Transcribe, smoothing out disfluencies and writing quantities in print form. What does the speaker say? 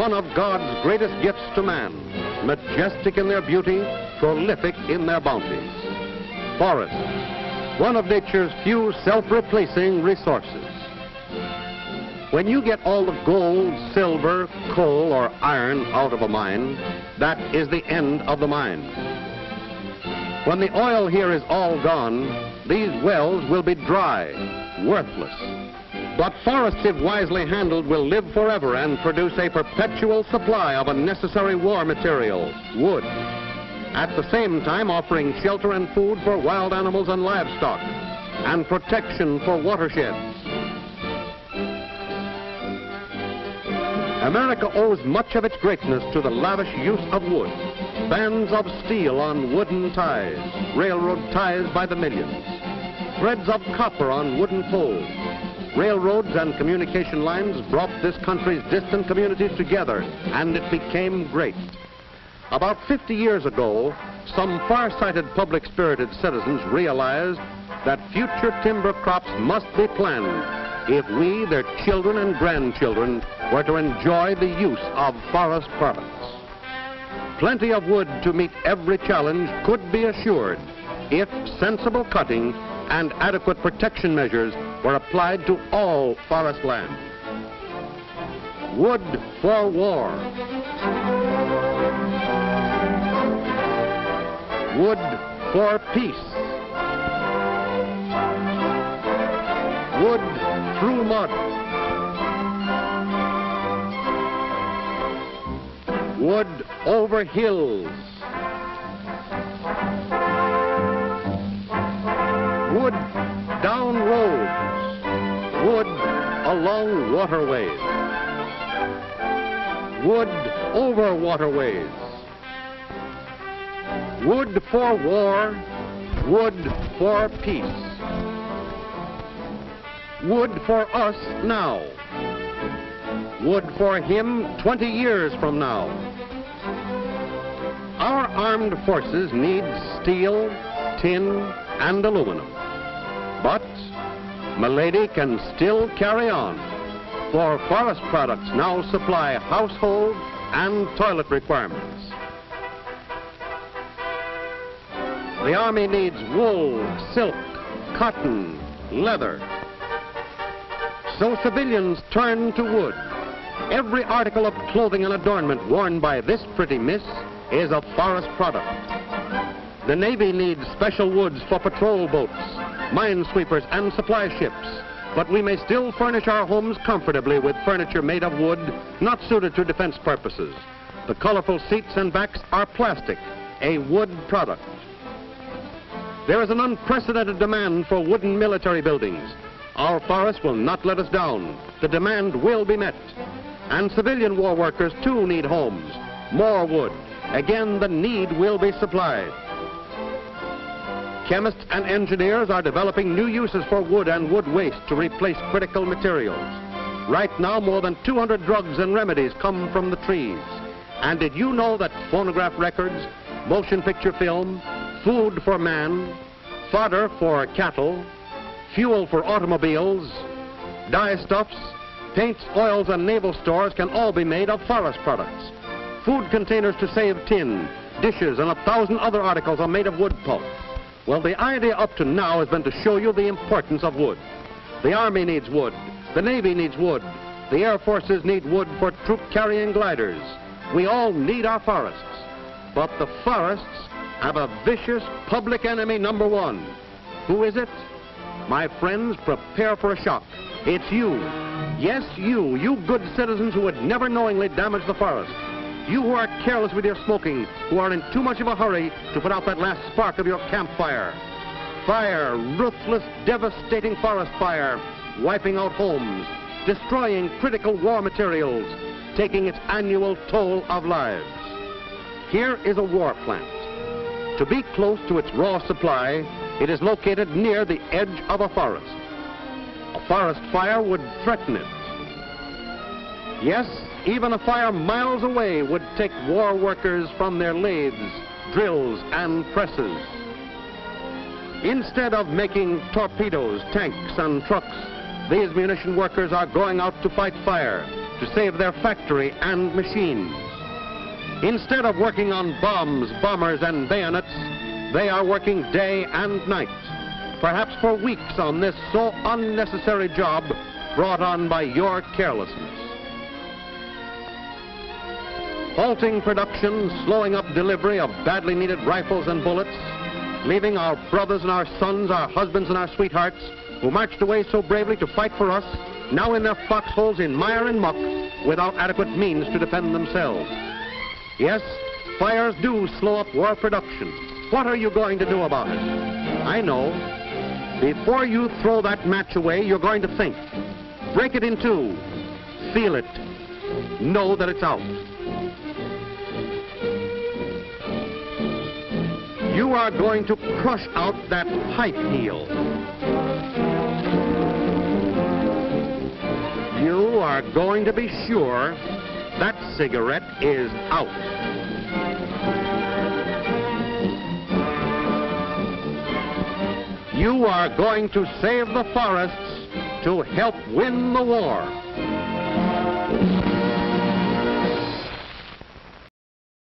one of God's greatest gifts to man, majestic in their beauty, prolific in their bounties. Forests, one of nature's few self-replacing resources. When you get all the gold, silver, coal, or iron out of a mine, that is the end of the mine. When the oil here is all gone, these wells will be dry, worthless. But forests, if wisely handled, will live forever and produce a perpetual supply of a necessary war material, wood, at the same time offering shelter and food for wild animals and livestock, and protection for watersheds. America owes much of its greatness to the lavish use of wood. Bands of steel on wooden ties, railroad ties by the millions, threads of copper on wooden poles. Railroads and communication lines brought this country's distant communities together, and it became great. About 50 years ago, some far-sighted, public-spirited citizens realized that future timber crops must be planned if we, their children and grandchildren, were to enjoy the use of forest products. Plenty of wood to meet every challenge could be assured if sensible cutting and adequate protection measures were applied to all forest land. Wood for war. Wood for peace. Wood through mud. Wood over hills. Wood down roads. Wood along waterways. Wood over waterways. Wood for war. Wood for peace. Wood for us now. Wood for him 20 years from now. Our armed forces need steel, tin, and aluminum. But Milady can still carry on, for forest products now supply household and toilet requirements. The Army needs wool, silk, cotton, leather. So civilians turn to wood. Every article of clothing and adornment worn by this pretty miss is a forest product. The Navy needs special woods for patrol boats, minesweepers, and supply ships. But we may still furnish our homes comfortably with furniture made of wood, not suited to defense purposes. The colorful seats and backs are plastic, a wood product. There is an unprecedented demand for wooden military buildings. Our forests will not let us down. The demand will be met. And civilian war workers too need homes. More wood. Again, the need will be supplied. Chemists and engineers are developing new uses for wood and wood waste to replace critical materials. Right now, more than 200 drugs and remedies come from the trees. And did you know that phonograph records, motion picture film, food for man, fodder for cattle, fuel for automobiles, dyestuffs, paints, oils, and naval stores can all be made of forest products. Food containers to save tin, dishes, and 1,000 other articles are made of wood pulp. Well, the idea up to now has been to show you the importance of wood. The Army needs wood. The Navy needs wood. The Air Forces need wood for troop-carrying gliders. We all need our forests. But the forests have a vicious public enemy number one. Who is it? My friends, prepare for a shock. It's you. Yes, you good citizens who would never knowingly damage the forest. You who are careless with your smoking, who are in too much of a hurry to put out that last spark of your campfire. Fire, ruthless, devastating forest fire, wiping out homes, destroying critical war materials, taking its annual toll of lives. Here is a war plant. To be close to its raw supply, it is located near the edge of a forest. A forest fire would threaten it. Yes, even a fire miles away would take war workers from their lathes, drills, and presses. Instead of making torpedoes, tanks, and trucks, these munition workers are going out to fight fire, to to save their factory and machines. Instead of working on bombs, bombers, and bayonets, they are working day and night, perhaps for weeks on this so unnecessary job brought on by your carelessness. Halting production, slowing up delivery of badly needed rifles and bullets, leaving our brothers and our sons, our husbands and our sweethearts, who marched away so bravely to fight for us, now in their foxholes in mire and muck, without adequate means to defend themselves. Yes, fires do slow up war production. What are you going to do about it? I know. Before you throw that match away, you're going to think. Break it in two. Feel it. Know that it's out. You are going to crush out that pipe heel. You are going to be sure that cigarette is out. You are going to save the forests to help win the war.